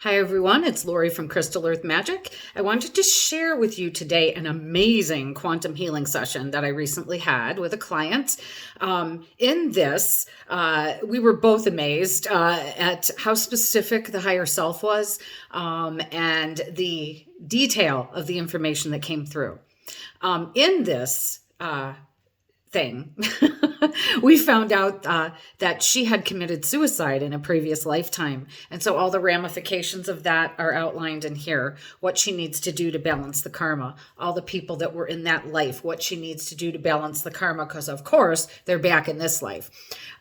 Hi everyone, it's Lori from Crystal Earth Magic. I wanted to share with you today an amazing quantum healing session that I recently had with a client. In this, we were both amazed at how specific the higher self was and the detail of the information that came through. In this thing, we found out that she had committed suicide in a previous lifetime. And so all the ramifications of that are outlined in here. What she needs to do to balance the karma. All the people that were in that life, what she needs to do to balance the karma, because of course they're back in this life.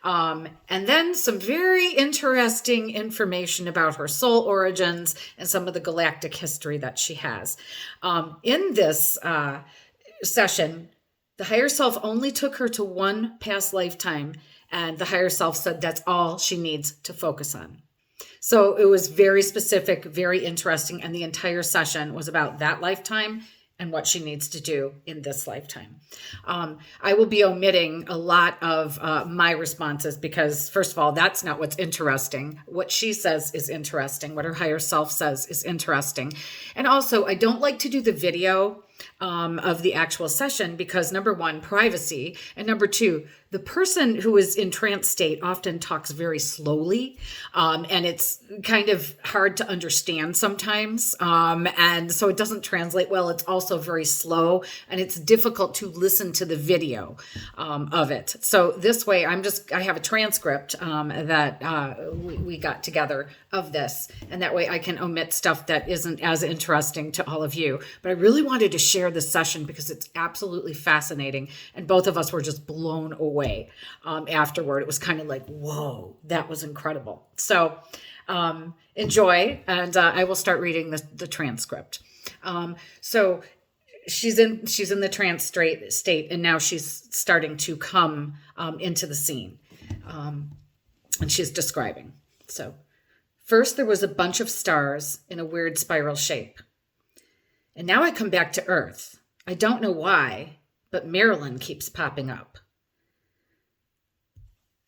And then some very interesting information about her soul origins and some of the galactic history that she has. In this session, the higher self only took her to one past lifetime, and the higher self said that's all she needs to focus on. So it was very specific, very interesting, and the entire session was about that lifetime and what she needs to do in this lifetime. I will be omitting a lot of my responses because, first of all, that's not what's interesting. What she says is interesting. What her higher self says is interesting. And also, I don't like to do the video of the actual session because, number one, privacy, and number two, the person who is in trance state often talks very slowly, and it's kind of hard to understand sometimes, and so it doesn't translate well. It's also very slow, and it's difficult to listen to the video of it. So this way, I have a transcript that we got together of this, and that way I can omit stuff that isn't as interesting to all of you. But I really wanted to share this session because it's absolutely fascinating, and both of us were just blown away afterward. It was kind of like, whoa, that was incredible. So enjoy, and I will start reading the transcript. So she's in the trance state, and now she's starting to come into the scene, and she's describing. So first there was a bunch of stars in a weird spiral shape. And now I come back to Earth. I don't know why, but Marilyn keeps popping up.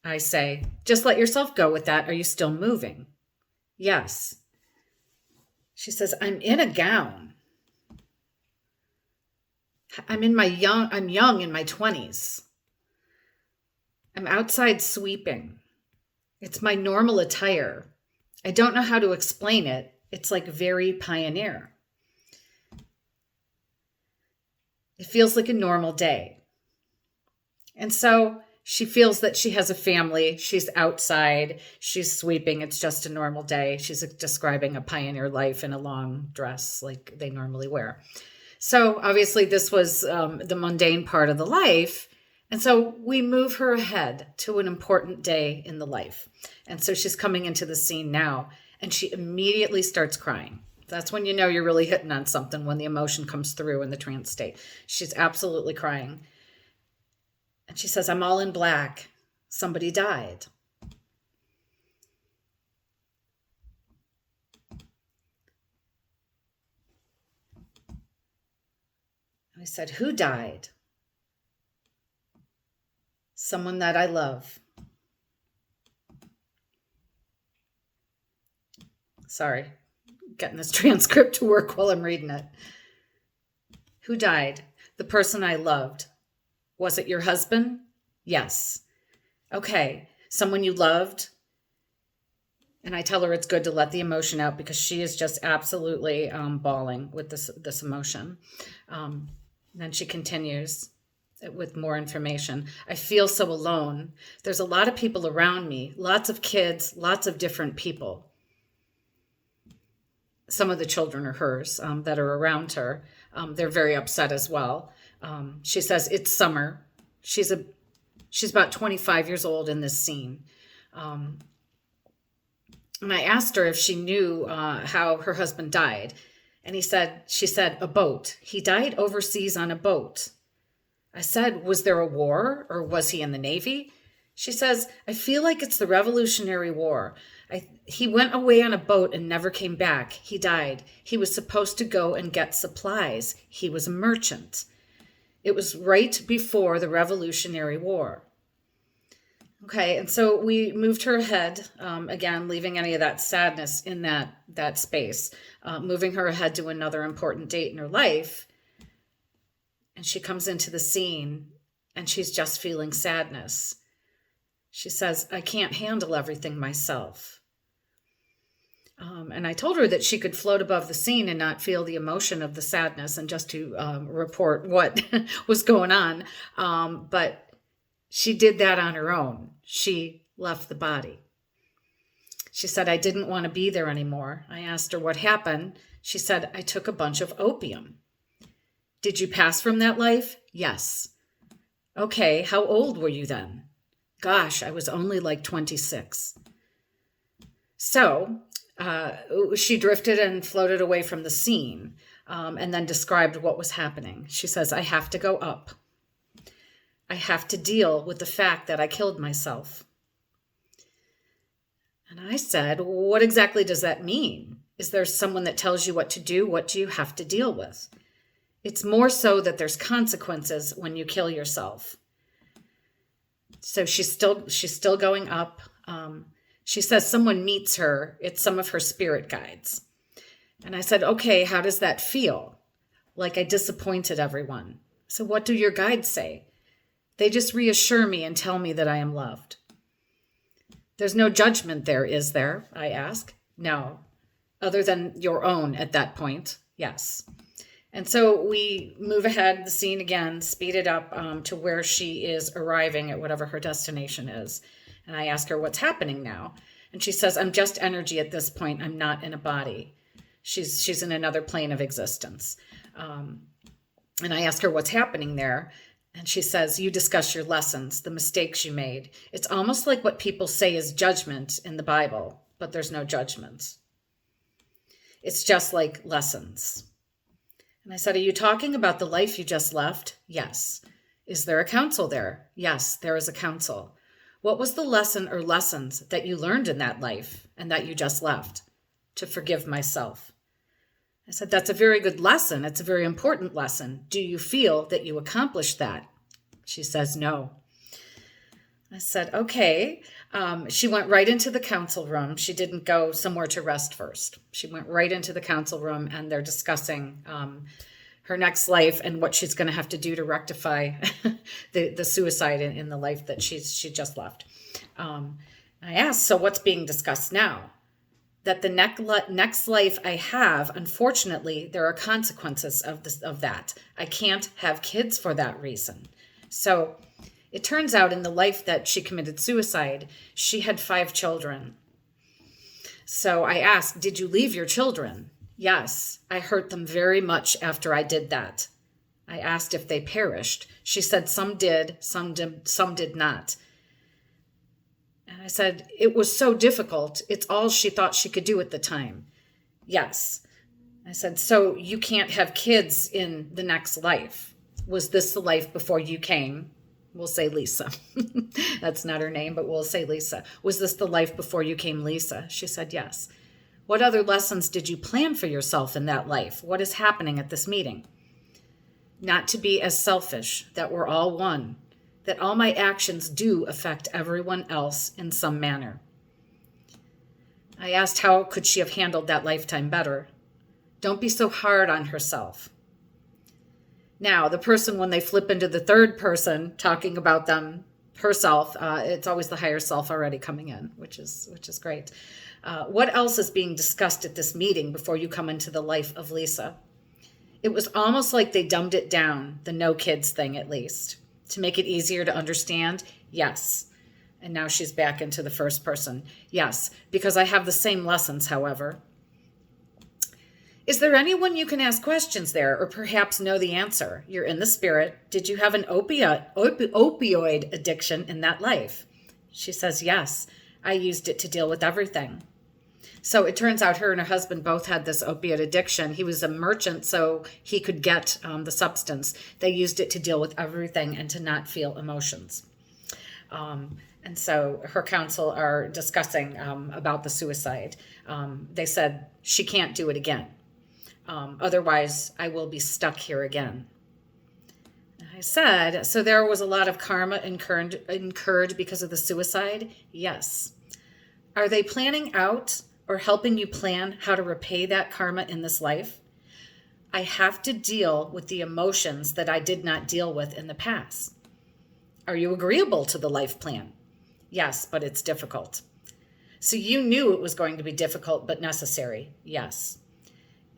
I say, just let yourself go with that. Are you still moving? Yes. She says, I'm in a gown. I'm young in my 20s. I'm outside sweeping. It's my normal attire. I don't know how to explain it. It's like very pioneer. It feels like a normal day. And so she feels that she has a family. She's outside. She's sweeping. It's just a normal day. She's describing a pioneer life in a long dress like they normally wear. So obviously this was the mundane part of the life. And so we move her ahead to an important day in the life. And so she's coming into the scene now, and she immediately starts crying. That's when you know you're really hitting on something, when the emotion comes through in the trance state. She's absolutely crying. And she says, I'm all in black. Somebody died. I said, who died? Someone that I love. Sorry, getting this transcript to work while I'm reading it. Who died? The person I loved. Was it your husband? Yes. Okay, someone you loved? And I tell her it's good to let the emotion out because she is just absolutely bawling with this emotion. Then she continues with more information. I feel so alone. There's a lot of people around me, lots of kids, lots of different people. Some of the children are hers that are around her. They're very upset as well. She says it's summer. She's about 25 years old in this scene. And I asked her if she knew how her husband died. And she said, a boat. He died overseas on a boat. I said, was there a war or was he in the Navy? She says, I feel like it's the Revolutionary War. He went away on a boat and never came back. He died. He was supposed to go and get supplies. He was a merchant. It was right before the Revolutionary War. Okay, and so we moved her ahead, again, leaving any of that sadness in that space, moving her ahead to another important date in her life. And she comes into the scene and she's just feeling sadness. She says, I can't handle everything myself. And I told her that she could float above the scene and not feel the emotion of the sadness and just to report what was going on. But she did that on her own. She left the body. She said, I didn't want to be there anymore. I asked her what happened. She said, I took a bunch of opium. Did you pass from that life? Yes. Okay, how old were you then? Gosh, I was only like 26. So she drifted and floated away from the scene, and then described what was happening. She says, I have to go up. I have to deal with the fact that I killed myself. And I said, what exactly does that mean? Is there someone that tells you what to do? What do you have to deal with? It's more so that there's consequences when you kill yourself. So she's still going up. She says someone meets her. It's some of her spirit guides. And I said, okay, how does that feel? Like I disappointed everyone. So what do your guides say? They just reassure me and tell me that I am loved. There's no judgment there, is there? I ask. No, other than your own at that point. Yes. And so we move ahead the scene again, speed it up to where she is arriving at whatever her destination is. And I ask her, what's happening now? And she says, I'm just energy at this point. I'm not in a body. She's in another plane of existence. And I ask her, what's happening there? And she says, you discuss your lessons, the mistakes you made. It's almost like what people say is judgment in the Bible, but there's no judgment. It's just like lessons. And I said, are you talking about the life you just left? Yes. Is there a council there? Yes, there is a council. What was the lesson or lessons that you learned in that life and that you just left? To forgive myself. I said, that's a very good lesson. It's a very important lesson. Do you feel that you accomplished that? She says, no. I said, okay. She went right into the council room. She didn't go somewhere to rest first. She went right into the council room and they're discussing her next life and what she's going to have to do to rectify the suicide in the life that she just left. I asked, so what's being discussed now? That the next life I have, unfortunately, there are consequences of that. I can't have kids for that reason. So it turns out in the life that she committed suicide, she had 5 children. So I asked, did you leave your children? Yes, I hurt them very much after I did that. I asked if they perished. She said some did, some did not. And I said, it was so difficult. It's all she thought she could do at the time. Yes. I said, so you can't have kids in the next life. Was this the life before you came? We'll say Lisa. That's not her name, but we'll say Lisa. Was this the life before you came, Lisa? She said, yes. What other lessons did you plan for yourself in that life? What is happening at this meeting? Not to be as selfish, that we're all one, that all my actions do affect everyone else in some manner. I asked how could she have handled that lifetime better. Don't be so hard on herself. Now, the person, when they flip into the third person, talking about them, herself, it's always the higher self already coming in, which is great. What else is being discussed at this meeting before you come into the life of Lisa? It was almost like they dumbed it down, the no kids thing at least. To make it easier to understand? Yes. And now she's back into the first person. Yes, because I have the same lessons, however. Is there anyone you can ask questions there or perhaps know the answer? You're in the spirit. Did you have an opioid addiction in that life? She says, yes. I used it to deal with everything. So it turns out her and her husband both had this opiate addiction. He was a merchant, so he could get the substance. They used it to deal with everything and to not feel emotions. And so her counsel are discussing about the suicide. They said she can't do it again. Otherwise, I will be stuck here again. I said, so there was a lot of karma incurred because of the suicide? Yes. Are they planning out or helping you plan how to repay that karma in this life? I have to deal with the emotions that I did not deal with in the past. Are you agreeable to the life plan? Yes, but it's difficult. So you knew it was going to be difficult but necessary? Yes.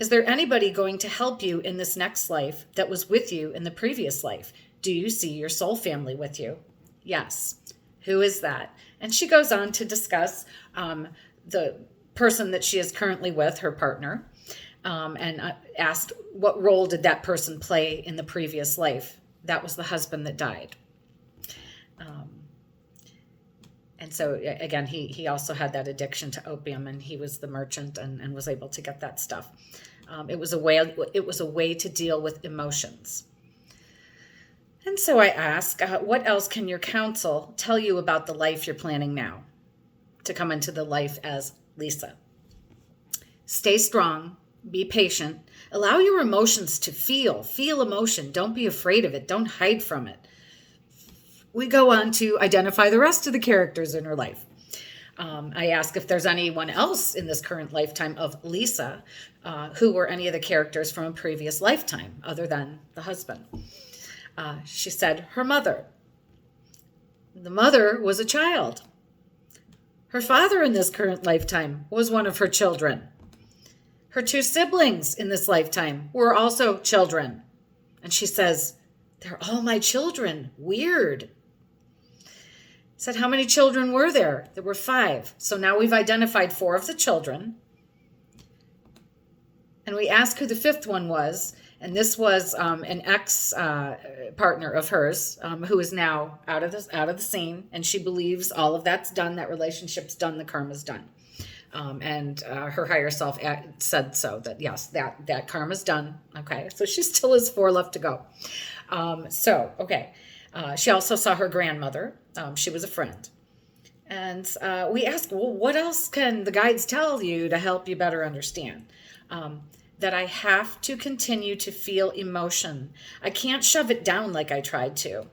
Is there anybody going to help you in this next life that was with you in the previous life? Do you see your soul family with you? Yes. Who is that? And she goes on to discuss the person that she is currently with, her partner, and asked what role did that person play in the previous life? That was the husband that died. And so again, he also had that addiction to opium, and he was the merchant and was able to get that stuff. It was a way to deal with emotions. And so I ask, what else can your counsel tell you about the life you're planning now to come into the life as Lisa? Stay strong, be patient, allow your emotions to feel emotion. Don't be afraid of it. Don't hide from it. We go on to identify the rest of the characters in her life. I ask if there's anyone else in this current lifetime of Lisa who were any of the characters from a previous lifetime other than the husband. She said her mother. The mother was a child. Her father in this current lifetime was one of her children. Her two siblings in this lifetime were also children. And she says, they're all my children. Weird. Said, how many children were there? There were 5. So now we've identified 4 of the children. And we asked who the 5th one was. And this was an ex-partner of hers who is now out of the scene. And she believes all of that's done. That relationship's done. The karma's done. And her higher self said so, that yes, that karma's done. Okay. So she still has 4 left to go. She also saw her grandmother. She was a friend. And we asked, well, what else can the guides tell you to help you better understand? That I have to continue to feel emotion. I can't shove it down like I tried to.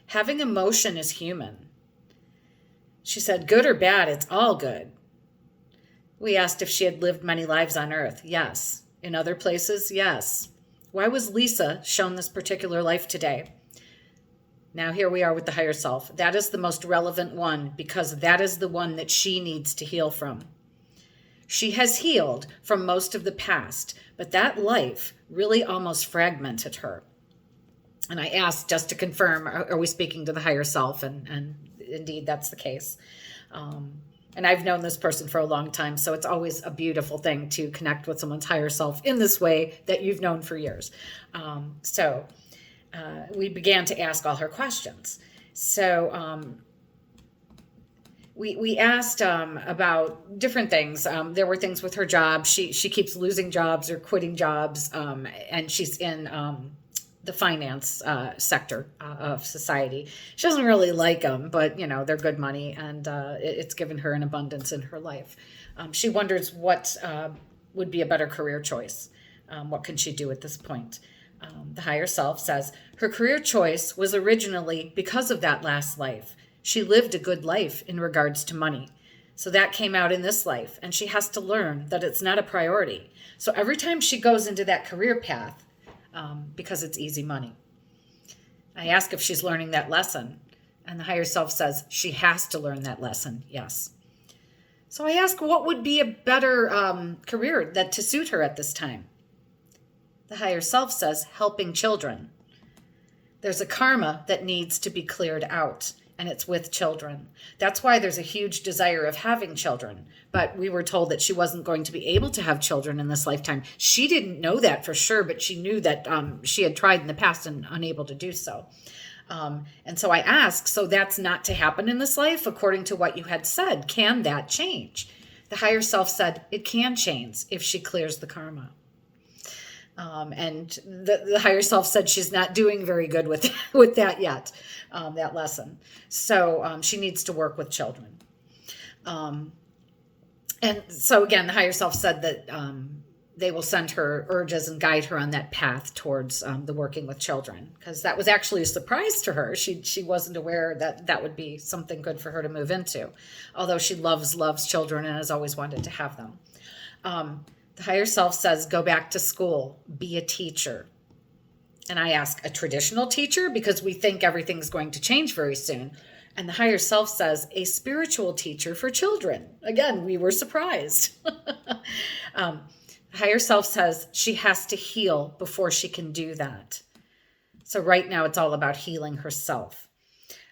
Having emotion is human. She said, good or bad, it's all good. We asked if she had lived many lives on Earth. Yes. In other places, yes. Why was Lisa shown this particular life today? Now here we are with the higher self. That is the most relevant one because that is the one that she needs to heal from. She has healed from most of the past, but that life really almost fragmented her. And I asked just to confirm, are we speaking to the higher self? And indeed, that's the case. And I've known this person for a long time, so it's always a beautiful thing to connect with someone's higher self in this way that you've known for years. We began to ask all her questions. So we asked about different things. There were things with her job. She keeps losing jobs or quitting jobs, and she's in the finance sector of society. She doesn't really like them, but they're good money, and it's given her an abundance in her life. She wonders what would be a better career choice. What can she do at this point? The higher self says her career choice was originally because of that last life. She lived a good life in regards to money. So that came out in this life, and she has to learn that it's not a priority. So every time she goes into that career path, because it's easy money, I ask if she's learning that lesson, and the higher self says she has to learn that lesson. Yes. So I ask what would be a better career that to suit her at this time. The higher self says helping children. There's a karma that needs to be cleared out, and it's with children. That's why there's a huge desire of having children. But we were told that she wasn't going to be able to have children in this lifetime. She didn't know that for sure, but she knew that she had tried in the past and unable to do so. And so I asked, so that's not to happen in this life, according to what you had said. Can that change? The higher self said it can change if she clears the karma. And the higher self said she's not doing very good with that yet, that lesson. So she needs to work with children. And so again, the higher self said that they will send her urges and guide her on that path towards the working with children, because that was actually a surprise to her. She wasn't aware that that would be something good for her to move into, although she loves children and has always wanted to have them. The higher self says, go back to school, be a teacher. And I ask, a traditional teacher? Because we think everything's going to change very soon. And the higher self says, a spiritual teacher for children. Again, we were surprised. The higher self says she has to heal before she can do that. So right now it's all about healing herself.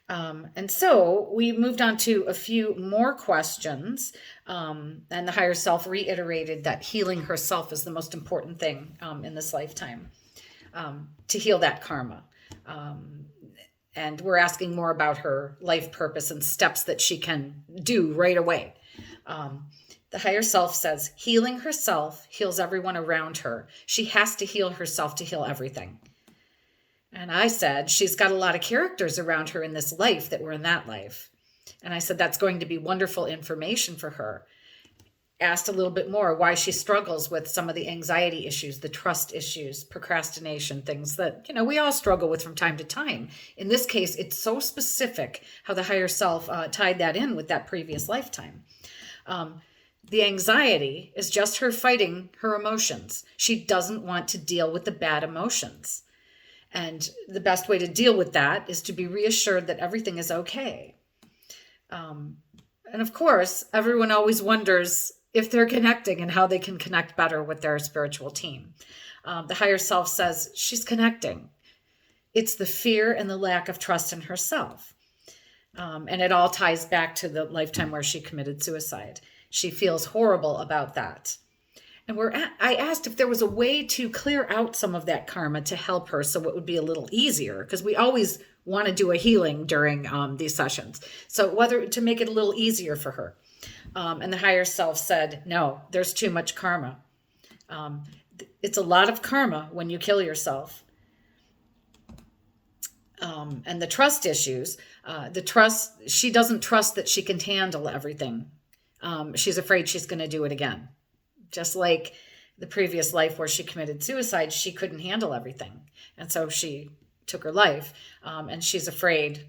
And so we moved on to a few more questions. And the higher self reiterated that healing herself is the most important thing in this lifetime, to heal that karma. And we're asking more about her life purpose and steps that she can do right away. The higher self says healing herself heals everyone around her. She has to heal herself to heal everything. And I said, she's got a lot of characters around her in this life that were in that life. And I said, that's going to be wonderful information for her. Asked a little bit more why she struggles with some of the anxiety issues, the trust issues, procrastination, things that, we all struggle with from time to time. In this case, it's so specific how the higher self tied that in with that previous lifetime. The anxiety is just her fighting her emotions. She doesn't want to deal with the bad emotions. And the best way to deal with that is to be reassured that everything is okay. And of course, everyone always wonders if they're connecting and how they can connect better with their spiritual team. The higher self says she's connecting. It's the fear and the lack of trust in herself. And it all ties back to the lifetime where she committed suicide. She feels horrible about that. And I asked if there was a way to clear out some of that karma to help her so it would be a little easier, because we always want to do a healing during these sessions. So whether to make it a little easier for her. And the higher self said, no, there's too much karma. It's a lot of karma when you kill yourself. And the trust issues, she doesn't trust that she can handle everything. She's afraid she's going to do it again. Just like the previous life where she committed suicide, she couldn't handle everything. And so she took her life, and she's afraid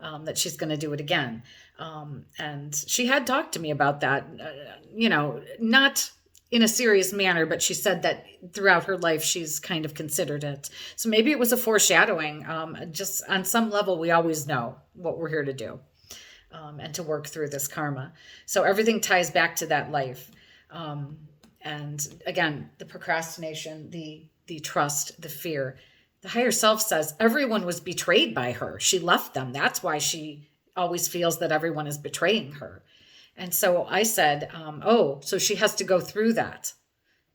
that she's going to do it again. And she had talked to me about that, not in a serious manner, but she said that throughout her life, she's kind of considered it. So maybe it was a foreshadowing. Just on some level, we always know what we're here to do, and to work through this karma. So everything ties back to that life. And again, the procrastination, the trust, the fear. The higher self says everyone was betrayed by her. She left them. That's why she always feels that everyone is betraying her. And so I said, so she has to go through that.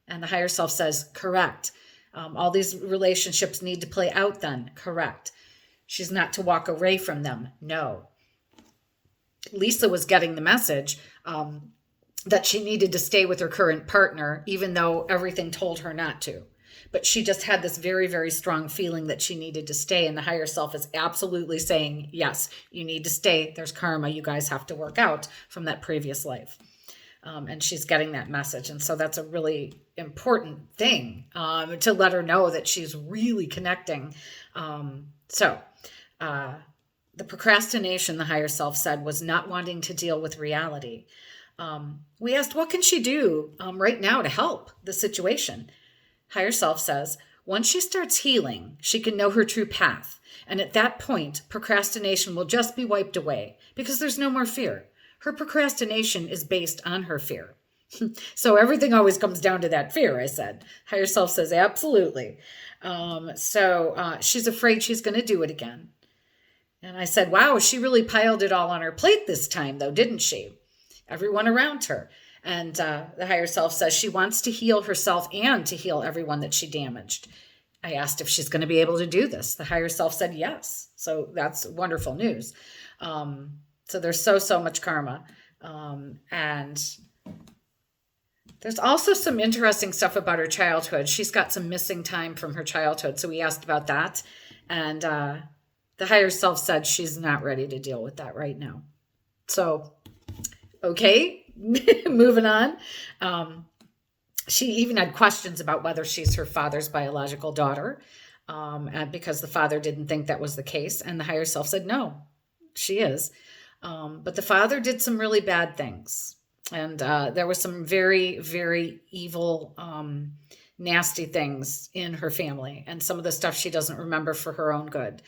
And the higher self says, correct. All these relationships need to play out then. Correct. She's not to walk away from them. No. Lisa was getting the message that she needed to stay with her current partner, even though everything told her not to. But she just had this very, very strong feeling that she needed to stay. And the higher self is absolutely saying, yes, you need to stay. There's karma you guys have to work out from that previous life. And she's getting that message. And so that's a really important thing to let her know that she's really connecting. The procrastination, the higher self said, was not wanting to deal with reality. We asked, what can she do right now to help the situation? Higher self says, once she starts healing, she can know her true path. And at that point, procrastination will just be wiped away because there's no more fear. Her procrastination is based on her fear. So everything always comes down to that fear, I said. Higher self says, absolutely. She's afraid she's going to do it again. And I said, wow, she really piled it all on her plate this time, though, didn't she? Everyone around her. And the higher self says she wants to heal herself and to heal everyone that she damaged. I asked if she's going to be able to do this. The higher self said yes. So that's wonderful news. So there's so much karma. And there's also some interesting stuff about her childhood. She's got some missing time from her childhood. So we asked about that. And the higher self said she's not ready to deal with that right now. So, okay. Moving on. She even had questions about whether she's her father's biological daughter, and because the father didn't think that was the case. And the higher self said, no, she is. But the father did some really bad things. And there was some very, very evil, nasty things in her family. And some of the stuff she doesn't remember for her own good.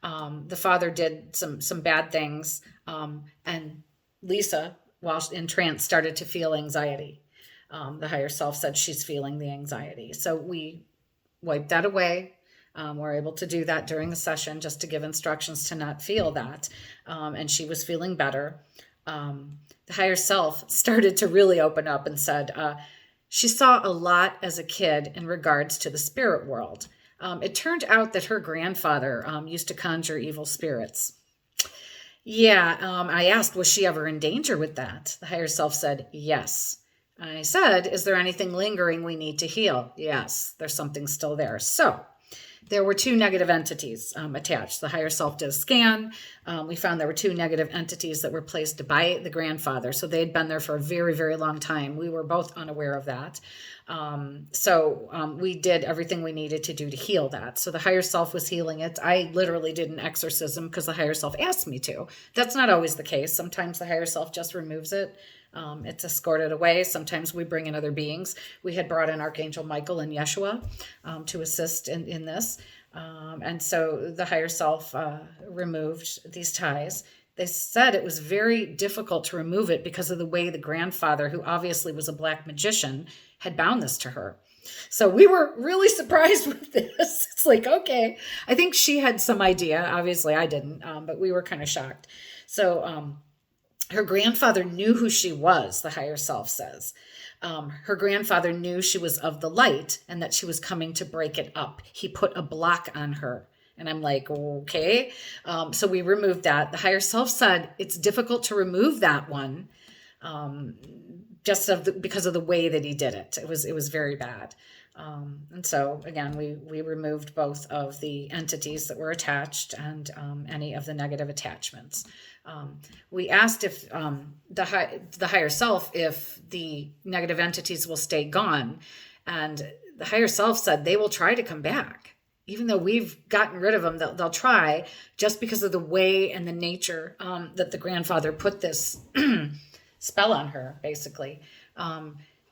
The father did some bad things. And Lisa, while in trance, started to feel anxiety. The higher self said she's feeling the anxiety. So we wiped that away. We're able to do that during the session just to give instructions to not feel that. And she was feeling better. The higher self started to really open up and said she saw a lot as a kid in regards to the spirit world. It turned out that her grandfather used to conjure evil spirits. Yeah, I asked, was she ever in danger with that? The higher self said, yes. I said, is there anything lingering we need to heal? Yes, there's something still there. So there were two negative entities attached. The higher self did a scan. We found there were two negative entities that were placed by the grandfather. So they had been there for a very, very long time. We were both unaware of that. So we did everything we needed to do to heal that. So the higher self was healing it. I literally did an exorcism because the higher self asked me to. That's not always the case. Sometimes the higher self just removes it. It's escorted away. Sometimes we bring in other beings. We had brought in Archangel Michael and Yeshua to assist in this. And so the higher self removed these ties. They said it was very difficult to remove it because of the way the grandfather, who obviously was a black magician, had bound this to her. So we were really surprised with this. It's like, okay, I think she had some idea. Obviously I didn't, but we were kind of shocked. So her grandfather knew who she was, the higher self says. Her grandfather knew she was of the light and that she was coming to break it up. He put a block on her. And I'm like, okay. So we removed that. The higher self said it's difficult to remove that one because of the way that he did it. It was very bad. And so again, we removed both of the entities that were attached and any of the negative attachments. We asked if the higher self, if the negative entities will stay gone, and the higher self said they will try to come back. Even though we've gotten rid of them, they'll try, just because of the way and the nature that the grandfather put this spell on her, basically.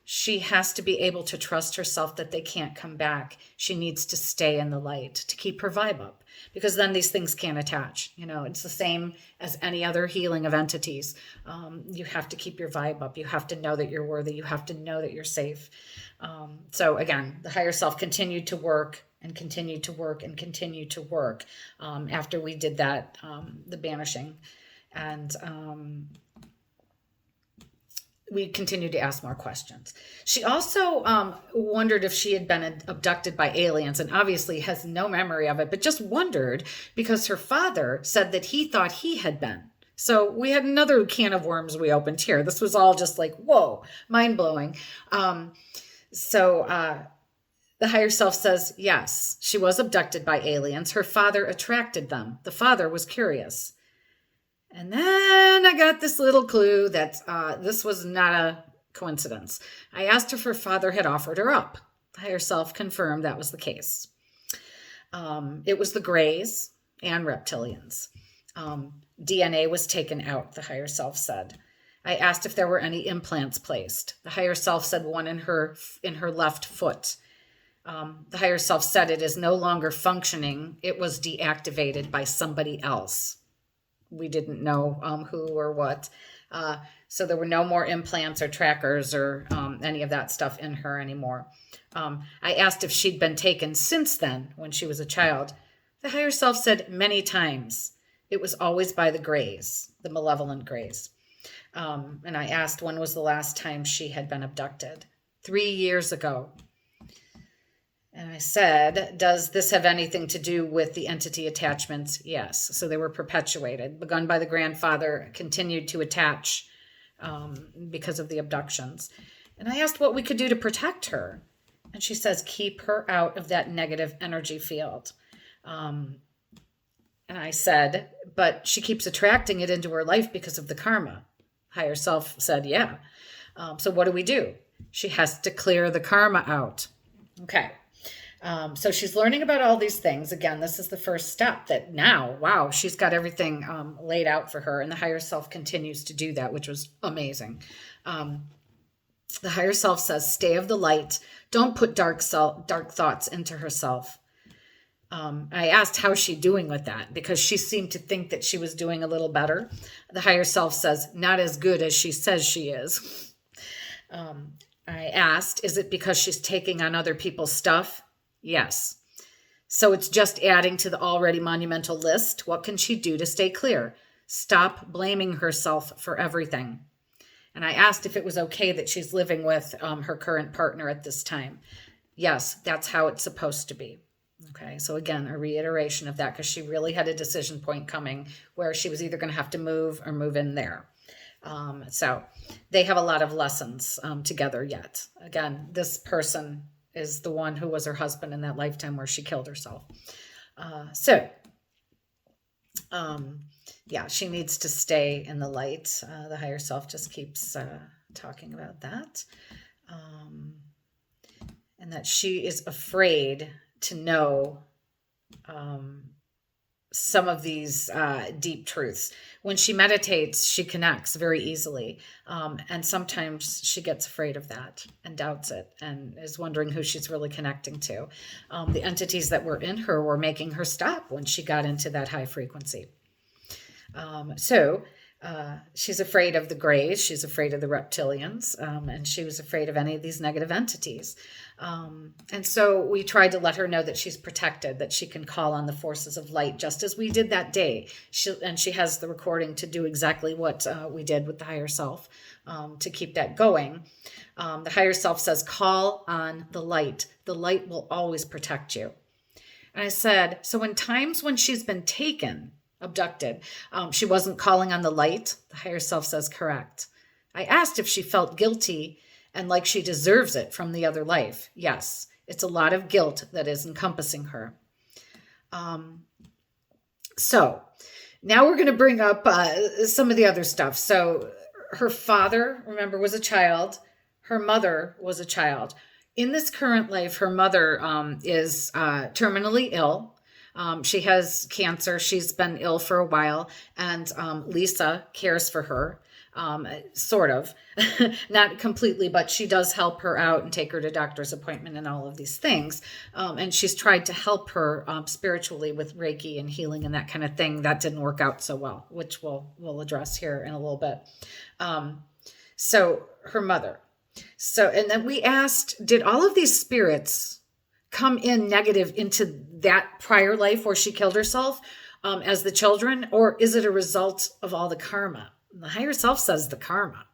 She has to be able to trust herself that they can't come back. She needs to stay in the light to keep her vibe up, because then these things can't attach. It's the same as any other healing of entities. You have to keep your vibe up. You have to know that you're worthy. You have to know that you're safe. So again, the higher self continued to work and continued to work and continued to work after we did that, the banishing. And we continued to ask more questions. She also wondered if she had been abducted by aliens, and obviously has no memory of it, but just wondered because her father said that he thought he had been. So we had another can of worms we opened here. This was all just like, whoa, mind-blowing. So the higher self says, yes, she was abducted by aliens. Her father attracted them. The father was curious. And then I got this little clue that this was not a coincidence. I asked if her father had offered her up. The higher self confirmed that was the case. It was the Greys and Reptilians. DNA was taken out, the higher self said. I asked if there were any implants placed. The higher self said one in her left foot. The higher self said it is no longer functioning. It was deactivated by somebody else. We didn't know who or what. So there were no more implants or trackers or any of that stuff in her anymore. I asked if she'd been taken since then, when she was a child. The higher self said many times. It was always by the Greys, the malevolent Greys. And I asked when was the last time she had been abducted. 3 years ago. And I said, does this have anything to do with the entity attachments? Yes. So they were perpetuated, begun by the grandfather, continued to attach because of the abductions. And I asked what we could do to protect her. And she says, keep her out of that negative energy field. And I said, but she keeps attracting it into her life because of the karma. Higher self said, yeah. So what do we do? She has to clear the karma out. Okay. So she's learning about all these things. Again, this is the first step that now, wow, she's got everything laid out for her. And the higher self continues to do that, which was amazing. The higher self says, stay of the light. Don't put dark thoughts into herself. I asked how's she doing with that, because she seemed to think that she was doing a little better. The higher self says, not as good as she says she is. I asked, is it because she's taking on other people's stuff? Yes. So it's just adding to the already monumental list. What can she do to stay clear? Stop blaming herself for everything. And I asked if it was okay that she's living with her current partner at this time. Yes, that's how it's supposed to be. Okay, so again, a reiteration of that, because she really had a decision point coming where she was either going to have to move or move in there. So they have a lot of lessons together yet. Again, this person is the one who was her husband in that lifetime where she killed herself. Yeah, she needs to stay in the light. The higher self just keeps talking about that. And that she is afraid to know some of these deep truths. When she meditates, she connects very easily. And sometimes she gets afraid of that and doubts it and is wondering who she's really connecting to. The entities that were in her were making her stop when she got into that high frequency. She's afraid of the Greys. She's afraid of the Reptilians. And she was afraid of any of these negative entities. And so we tried to let her know that she's protected, that she can call on the forces of light, just as we did that day. She has the recording to do exactly what we did with the higher self to keep that going. The higher self says, call on the light. The light will always protect you. And I said, so in times when she's been abducted, she wasn't calling on the light? The higher self says, correct. I asked if she felt guilty and like she deserves it from the other life. Yes, it's a lot of guilt that is encompassing her. So now we're going to bring up some of the other stuff. So her father, remember, was a child. Her mother was a child. In this current life, her mother is terminally ill. She has cancer. She's been ill for a while, and Lisa cares for her, sort of, not completely, but she does help her out and take her to doctor's appointment and all of these things. And she's tried to help her spiritually with Reiki and healing and that kind of thing. That didn't work out so well, which we'll address here in a little bit. So her mother. And then we asked, did all of these spirits come in negative into that prior life where she killed herself as the children, or is it a result of all the karma? And the higher self says the karma.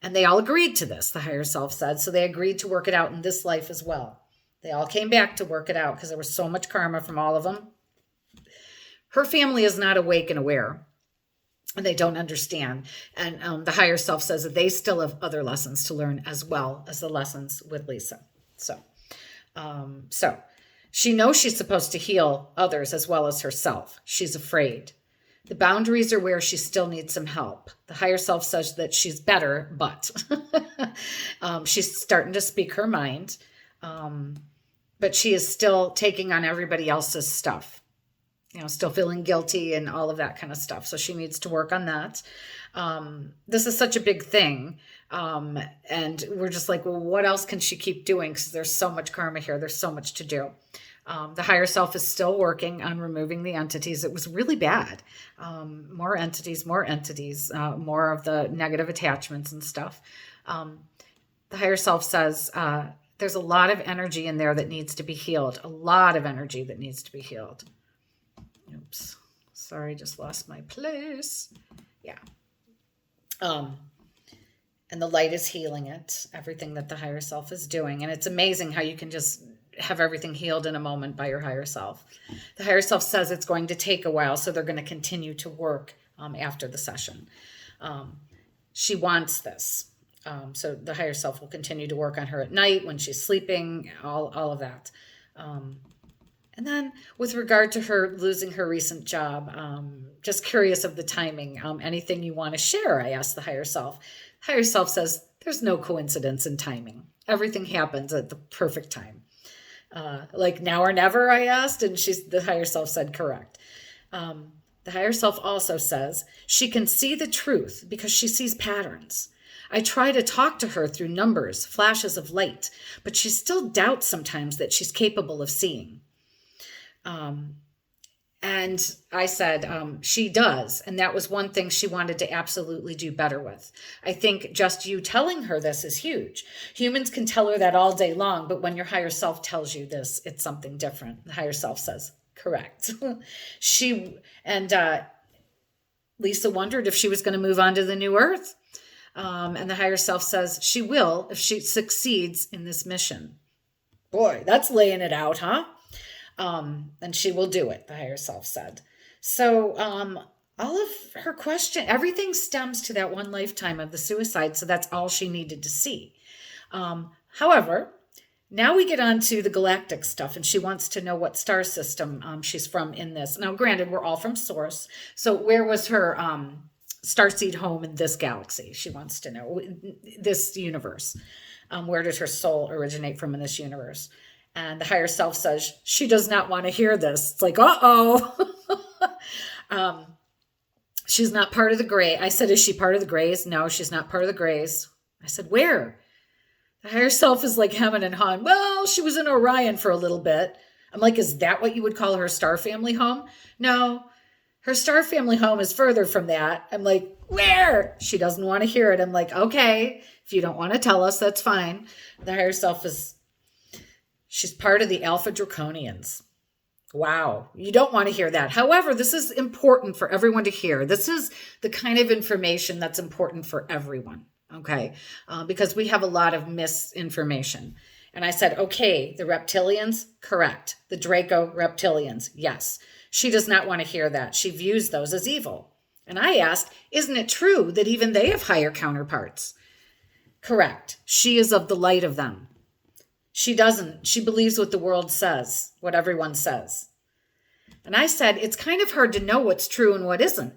And they all agreed to this, the higher self said. So they agreed to work it out in this life as well. They all came back to work it out because there was so much karma from all of them. Her family is not awake and aware, and they don't understand. And the higher self says that they still have other lessons to learn as well as the lessons with Lisa. So she knows she's supposed to heal others as well as herself. She's afraid. The boundaries are where she still needs some help. The higher self says that she's better, but she's starting to speak her mind. But she is still taking on everybody else's stuff, still feeling guilty and all of that kind of stuff. So she needs to work on that. This is such a big thing. And we're just like, well, what else can she keep doing? Because there's so much karma here. There's so much to do. The higher self is still working on removing the entities. It was really bad. More entities, more of the negative attachments and stuff. The higher self says there's a lot of energy in there that needs to be healed. A lot of energy that needs to be healed. Oops. Sorry, just lost my place. Yeah. And the light is healing it, everything that the higher self is doing. And it's amazing how you can just have everything healed in a moment by your higher self. The higher self says it's going to take a while, so they're going to continue to work after the session. She wants this. So the higher self will continue to work on her at night when she's sleeping, all of that. And then with regard to her losing her recent job, just curious of the timing. Anything you want to share? I asked the higher self. Higher self says There's no coincidence in timing. Everything happens at the perfect time. Like now or never, I asked, and the higher self said correct. The higher self also says she can see the truth because she sees patterns. I try to talk to her through numbers, flashes of light, but she still doubts sometimes that she's capable of seeing. And I said, she does. And that was one thing she wanted to absolutely do better with. I think just you telling her this is huge. Humans can tell her that all day long, but when your higher self tells you this, it's something different. The higher self says, correct. Lisa wondered if she was going to move on to the new earth. And the higher self says she will if she succeeds in this mission. Boy, that's laying it out, huh? And she will do it, the higher self said. So all of her question, everything stems to that one lifetime of the suicide. So that's all she needed to see. However, now we get on to the galactic stuff, and she wants to know what star system she's from in this. Now, granted, we're all from Source. So where was her starseed home in this galaxy? She wants to know this universe. Where did her soul originate from in this universe? And the higher self says she does not want to hear this. It's like, she's not part of the gray. I said, is she part of the grays? No, she's not part of the grays. I said, where? The higher self is like hemming and hawing. Well, she was in Orion for a little bit. I'm like, is that what you would call her star family home? No, her star family home is further from that. I'm like, where? She doesn't want to hear it. I'm like, okay, if you don't want to tell us, that's fine. The higher self she's part of the Alpha Draconians. Wow, you don't want to hear that. However, this is important for everyone to hear. This is the kind of information that's important for everyone. Okay, because we have a lot of misinformation. And I said, okay, the reptilians, correct. The Draco reptilians, yes. She does not want to hear that. She views those as evil. And I asked, isn't it true that even they have higher counterparts? Correct. She is of the light of them. She doesn't. She believes what the world says, what everyone says. And I said, it's kind of hard to know what's true and what isn't.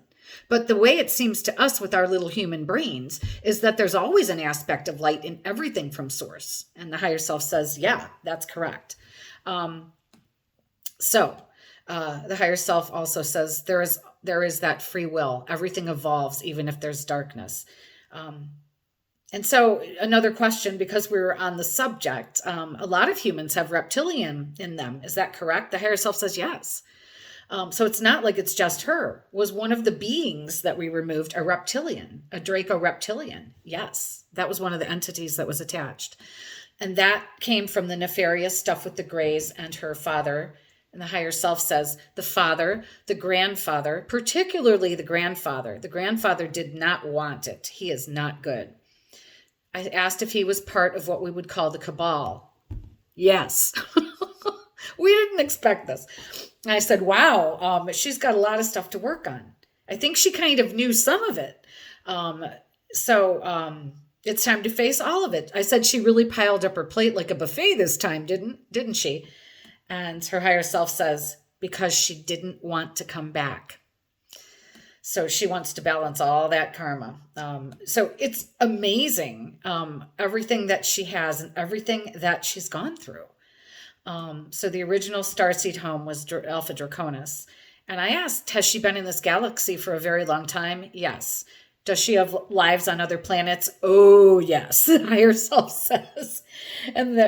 But the way it seems to us with our little human brains is that there's always an aspect of light in everything from source. And the higher self says, yeah, that's correct. The higher self also says there is that free will. Everything evolves, even if there's darkness. And so another question, because we were on the subject, a lot of humans have reptilian in them. Is that correct? The higher self says yes. So it's not like it's just her. Was one of the beings that we removed a reptilian, a Draco reptilian? Yes, that was one of the entities that was attached. And that came from the nefarious stuff with the Greys and her father. And the higher self says the father, the grandfather, particularly the grandfather did not want it. He is not good. I asked if he was part of what we would call the cabal. Yes. We didn't expect this. And I said, wow, she's got a lot of stuff to work on. I think she kind of knew some of it. It's time to face all of it. I said she really piled up her plate like a buffet this time, didn't she? And her higher self says, because she didn't want to come back. So she wants to balance all that karma. So it's amazing, everything that she has and everything that she's gone through. So the original starseed home was Alpha Draconis. And I asked, has she been in this galaxy for a very long time? Yes. Does she have lives on other planets? Oh, yes. The higher self says. And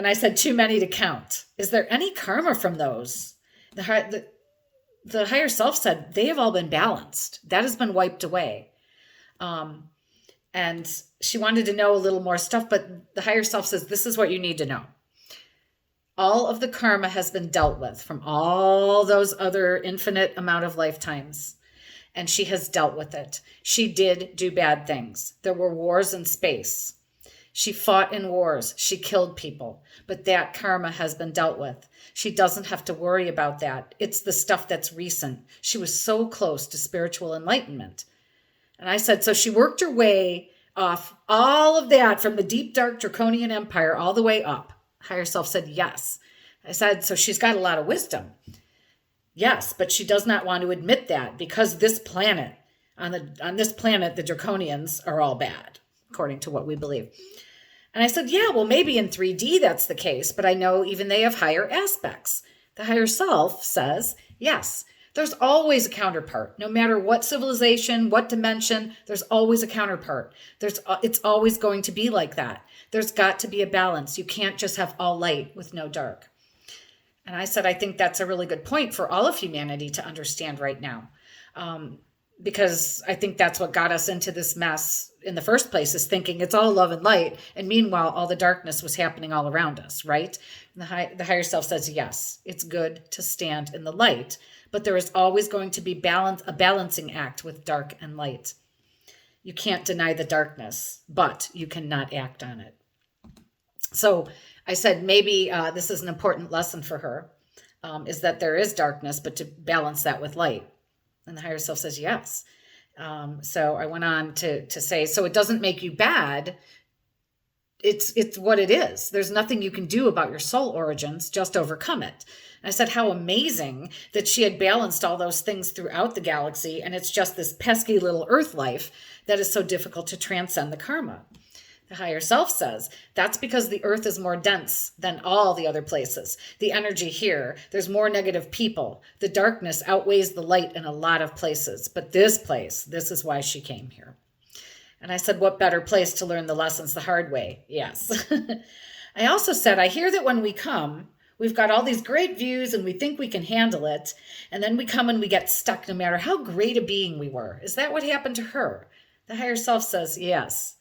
I said, too many to count. Is there any karma from those? The higher self said, they have all been balanced. That has been wiped away. And she wanted to know a little more stuff, but the higher self says, this is what you need to know. All of the karma has been dealt with from all those other infinite amount of lifetimes. And she has dealt with it. She did do bad things. There were wars in space. She fought in wars. She killed people. But that karma has been dealt with. She doesn't have to worry about that. It's the stuff that's recent. She was so close to spiritual enlightenment. And I said, so she worked her way off all of that from the deep, dark draconian empire all the way up. Higher self said, yes. I said, so she's got a lot of wisdom. Yes, but she does not want to admit that because this planet, on this planet, the draconians are all bad. according to what we believe. And I said, yeah, well, maybe in 3D that's the case, but I know even they have higher aspects. The higher self says, yes, there's always a counterpart. No matter what civilization, what dimension, there's always a counterpart. It's always going to be like that. There's got to be a balance. You can't just have all light with no dark. And I said, I think that's a really good point for all of humanity to understand right now. Because I think that's what got us into this mess in the first place, is thinking it's all love and light. And meanwhile, all the darkness was happening all around us, right? And the higher self says, yes, it's good to stand in the light, but there is always going to be a balancing act with dark and light. You can't deny the darkness, but you cannot act on it. So I said, maybe this is an important lesson for her, is that there is darkness, but to balance that with light. And the higher self says, yes. So I went on to say, so it doesn't make you bad. It's what it is. There's nothing you can do about your soul origins, just overcome it. And I said, how amazing that she had balanced all those things throughout the galaxy. And it's just this pesky little earth life that is so difficult to transcend the karma. The higher self says, that's because the earth is more dense than all the other places. The energy here, there's more negative people. The darkness outweighs the light in a lot of places. But this place, this is why she came here. And I said, what better place to learn the lessons the hard way? Yes. I also said, I hear that when we come, we've got all these great views and we think we can handle it. And then we come and we get stuck no matter how great a being we were. Is that what happened to her? The higher self says, yes.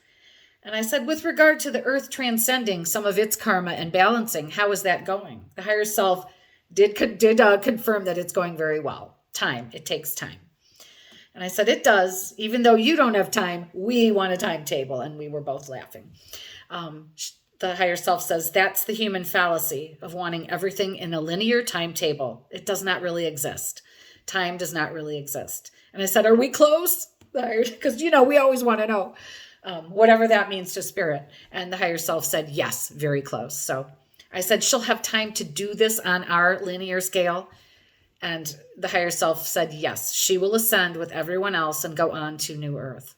And I said, with regard to the earth transcending some of its karma and balancing, how is that going? The higher self did confirm that it's going very well. It takes time. And I said, it does. Even though you don't have time, we want a timetable. And we were both laughing. The higher self says, that's the human fallacy of wanting everything in a linear timetable. It does not really exist. Time does not really exist. And I said, are we close? Because, we always want to know. Whatever that means to spirit. And the higher self said, yes, very close. So I said, she'll have time to do this on our linear scale. And the higher self said, yes, she will ascend with everyone else and go on to New Earth.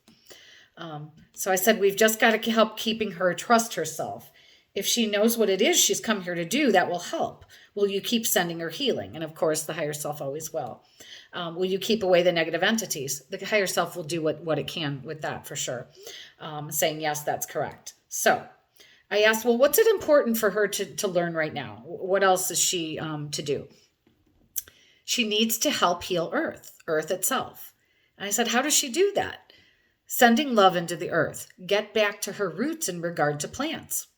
So I said, we've just got to help keeping her trust herself. If she knows what it is she's come here to do, that will help. Will you keep sending her healing? And of course, the higher self always will. Will you keep away the negative entities? The higher self will do what it can with that for sure. Saying, yes, that's correct. So I asked, well, what's it important for her to learn right now? What else is she to do? She needs to help heal Earth itself. And I said, how does she do that? Sending love into the earth. Get back to her roots in regard to plants.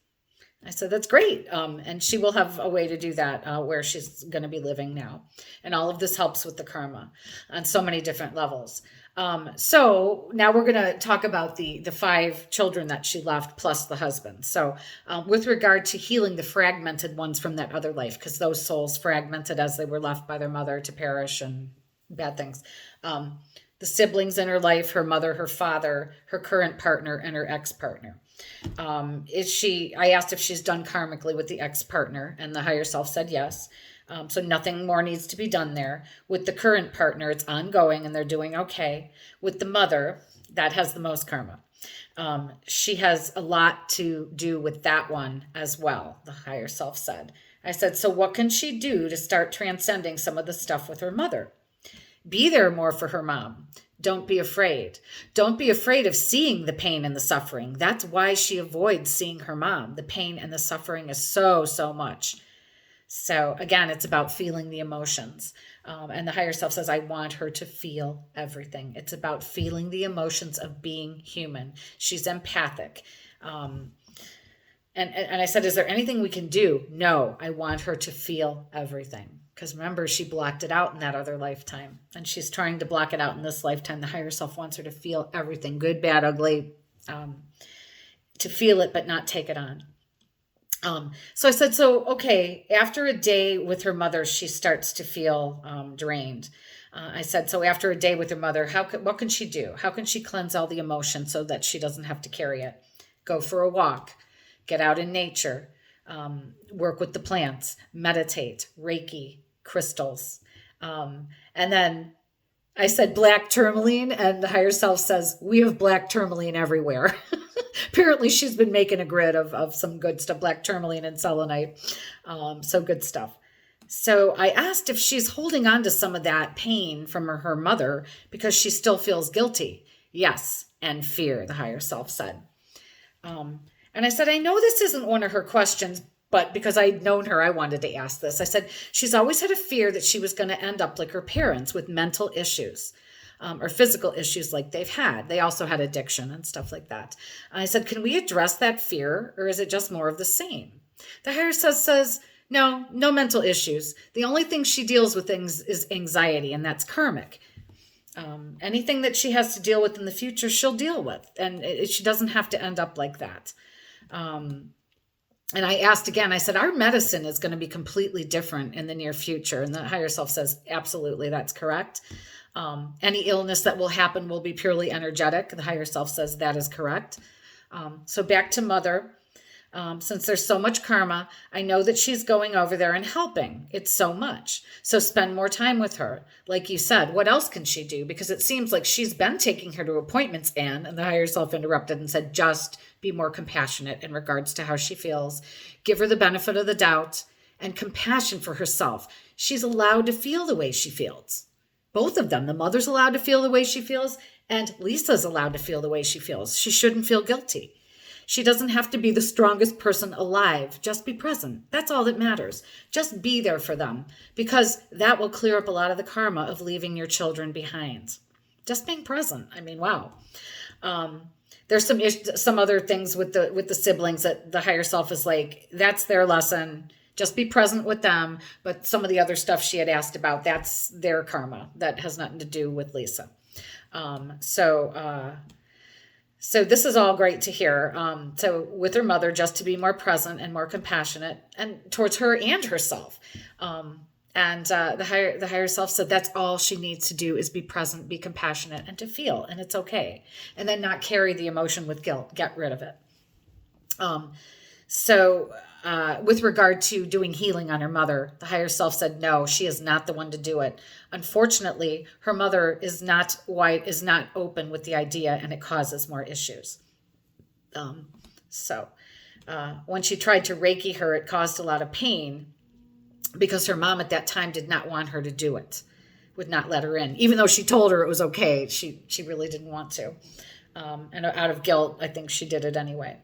I said, that's great. And she will have a way to do that where she's going to be living now. And all of this helps with the karma on so many different levels. So now we're going to talk about the 5 children that she left plus the husband. So with regard to healing the fragmented ones from that other life, because those souls fragmented as they were left by their mother to perish and bad things. The siblings in her life, her mother, her father, her current partner, and her ex-partner. I asked if she's done karmically with the ex-partner, and the higher self said yes. So nothing more needs to be done there. With the current partner, it's ongoing and they're doing okay. With the mother, that has the most karma. She has a lot to do with that one as well, the higher self said. I said, so what can she do to start transcending some of the stuff with her mother? Be there more for her mom. Don't be afraid. Don't be afraid of seeing the pain and the suffering. That's why she avoids seeing her mom. The pain and the suffering is so much. So again, it's about feeling the emotions. And the higher self says, I want her to feel everything. It's about feeling the emotions of being human. She's empathic. And I said, is there anything we can do? No, I want her to feel everything. Because remember, she blocked it out in that other lifetime. And she's trying to block it out in this lifetime. The higher self wants her to feel everything, good, bad, ugly, to feel it, but not take it on. So I said, okay, after a day with her mother, she starts to feel drained. I said, so after a day with her mother, what can she do? How can she cleanse all the emotion so that she doesn't have to carry it? Go for a walk, get out in nature, work with the plants, meditate, Reiki, crystals. And then I said black tourmaline, and the higher self says, we have black tourmaline everywhere. Apparently she's been making a grid of some good stuff, black tourmaline and selenite. So good stuff. So I asked if she's holding on to some of that pain from her mother because she still feels guilty. Yes, and fear, the higher self said. And I said, I know this isn't one of her questions, but because I'd known her, I wanted to ask this. I said, she's always had a fear that she was going to end up like her parents with mental issues. Or physical issues like they've had. They also had addiction and stuff like that. And I said, can we address that fear, or is it just more of the same? The higher self says, no mental issues. The only thing she deals with is anxiety, and that's karmic. Anything that she has to deal with in the future, she'll deal with, and she doesn't have to end up like that. And I asked again, I said, our medicine is going to be completely different in the near future. And the higher self says, absolutely, that's correct. Any illness that will happen will be purely energetic. The higher self says that is correct. So back to mother. Since there's so much karma, I know that she's going over there and helping. It's so much. So spend more time with her. Like you said, what else can she do? Because it seems like she's been taking her to appointments, Anne. And the higher self interrupted and said, just be more compassionate in regards to how she feels. Give her the benefit of the doubt and compassion for herself. She's allowed to feel the way she feels. Both of them. The mother's allowed to feel the way she feels, and Lisa's allowed to feel the way she feels. She shouldn't feel guilty. She doesn't have to be the strongest person alive. Just be present. That's all that matters. Just be there for them, because that will clear up a lot of the karma of leaving your children behind. Just being present. I mean, wow. There's some other things with the siblings that the higher self is like, that's their lesson. Just be present with them. But some of the other stuff she had asked about, that's their karma. That has nothing to do with Lisa. So this is all great to hear. So with her mother, just to be more present and more compassionate and towards her and herself. The higher self said that's all she needs to do is be present, be compassionate, and to feel, and it's okay. And then not carry the emotion with guilt. Get rid of it. With regard to doing healing on her mother, the higher self said, no, she is not the one to do it. Unfortunately, her mother is not white, is not open with the idea, and it causes more issues. When she tried to Reiki her, it caused a lot of pain because her mom at that time did not want her to do it, would not let her in. Even though she told her it was okay, she really didn't want to. And out of guilt, I think she did it anyway.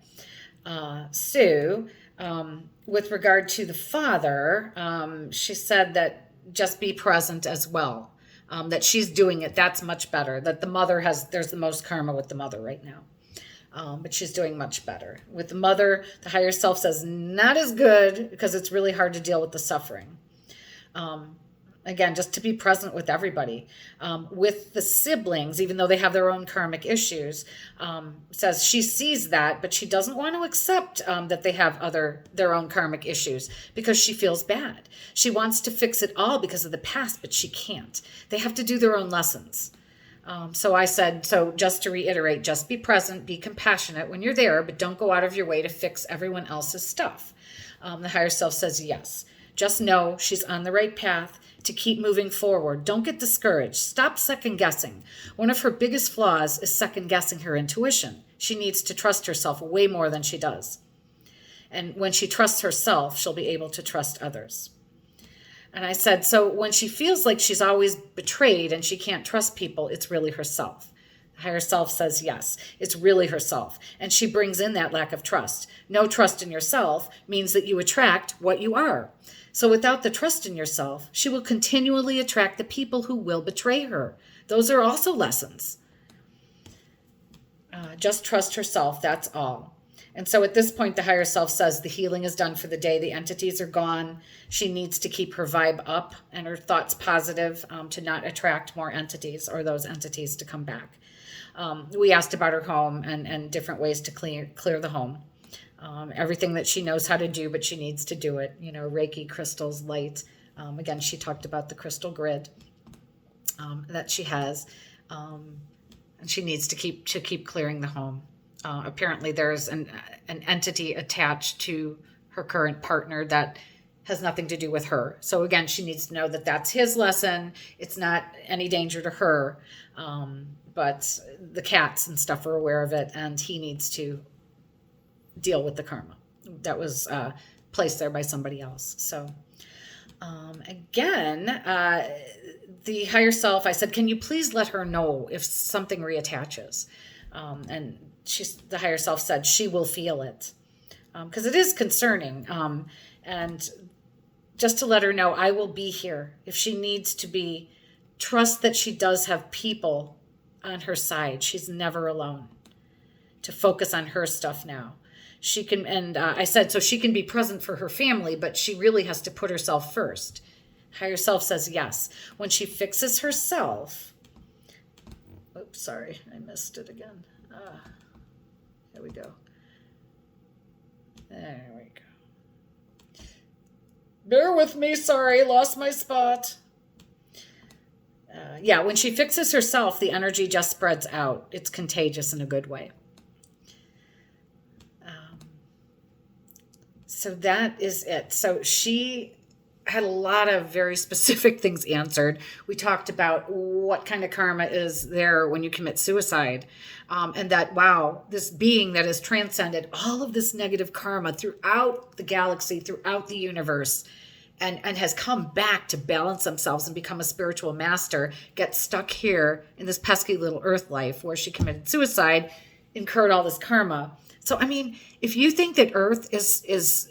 With regard to the father, she said that just be present as well, that she's doing it. That's much better. That the mother there's the most karma with the mother right now. But she's doing much better. With the mother, the higher self says not as good because it's really hard to deal with the suffering. Again, just to be present with everybody. With the siblings, even though they have their own karmic issues, says she sees that, but she doesn't want to accept that they have their own karmic issues because she feels bad. She wants to fix it all because of the past, but she can't. They have to do their own lessons. So I said, so just to reiterate, just be present, be compassionate when you're there, but don't go out of your way to fix everyone else's stuff. The higher self says yes. Just know she's on the right path to keep moving forward. Don't get discouraged. Stop second guessing. One of her biggest flaws is second guessing her intuition. She needs to trust herself way more than she does. And when she trusts herself, she'll be able to trust others. And I said, so when she feels like she's always betrayed and she can't trust people, it's really herself. The higher self says yes, it's really herself. And she brings in that lack of trust. No trust in yourself means that you attract what you are. So without the trust in yourself, she will continually attract the people who will betray her. Those are also lessons. Just trust herself, that's all. And so at this point, the higher self says the healing is done for the day. The entities are gone. She needs to keep her vibe up and her thoughts positive to not attract more entities or those entities to come back. We asked about her home and different ways to clear the home. Everything that she knows how to do, but she needs to do it. Reiki, crystals, light. Again, she talked about the crystal grid that she has. And she needs to keep clearing the home. Apparently there's an entity attached to her current partner that has nothing to do with her. So again, she needs to know that that's his lesson. It's not any danger to her. But the cats and stuff are aware of it, and he needs to deal with the karma that was placed there by somebody else. So again, the higher self, I said, can you please let her know if something reattaches? And the higher self said she will feel it, because it is concerning. And just to let her know, I will be here if she needs to be. Trust that she does have people on her side. She's never alone. To focus on her stuff now. She can, and I said, so she can be present for her family, but she really has to put herself first. Higher self says yes. When she fixes herself, oops, sorry, I missed it again. There we go. There we go. Bear with me, sorry, lost my spot. Yeah, when she fixes herself, the energy just spreads out. It's contagious in a good way. So that is it. So she had a lot of very specific things answered. We talked about what kind of karma is there when you commit suicide. And that, wow, this being that has transcended all of this negative karma throughout the galaxy, throughout the universe, and has come back to balance themselves and become a spiritual master, gets stuck here in this pesky little earth life where she committed suicide, incurred all this karma. So, I mean, if you think that Earth is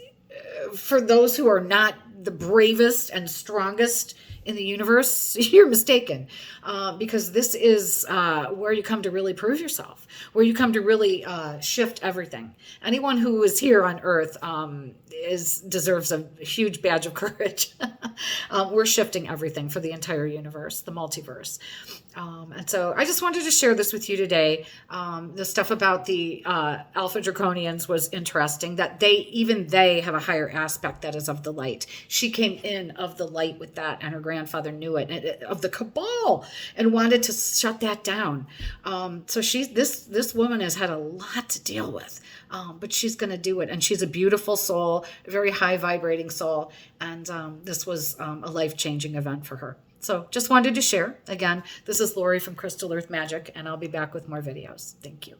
for those who are not the bravest and strongest in the universe, you're mistaken, because this is where you come to really prove yourself, where you come to really shift everything. Anyone who is here on Earth deserves a huge badge of courage. We're shifting everything for the entire universe, the multiverse. And so I just wanted to share this with you today. The stuff about the Alpha Draconians was interesting, that they have a higher aspect that is of the light. She came in of the light with that, and her grandfather knew it, of the cabal, and wanted to shut that down. So this woman has had a lot to deal with, but she's going to do it. And she's a beautiful soul, a very high vibrating soul. And this was a life-changing event for her. So just wanted to share. Again, this is Lori from Crystal Earth Magic, and I'll be back with more videos. Thank you.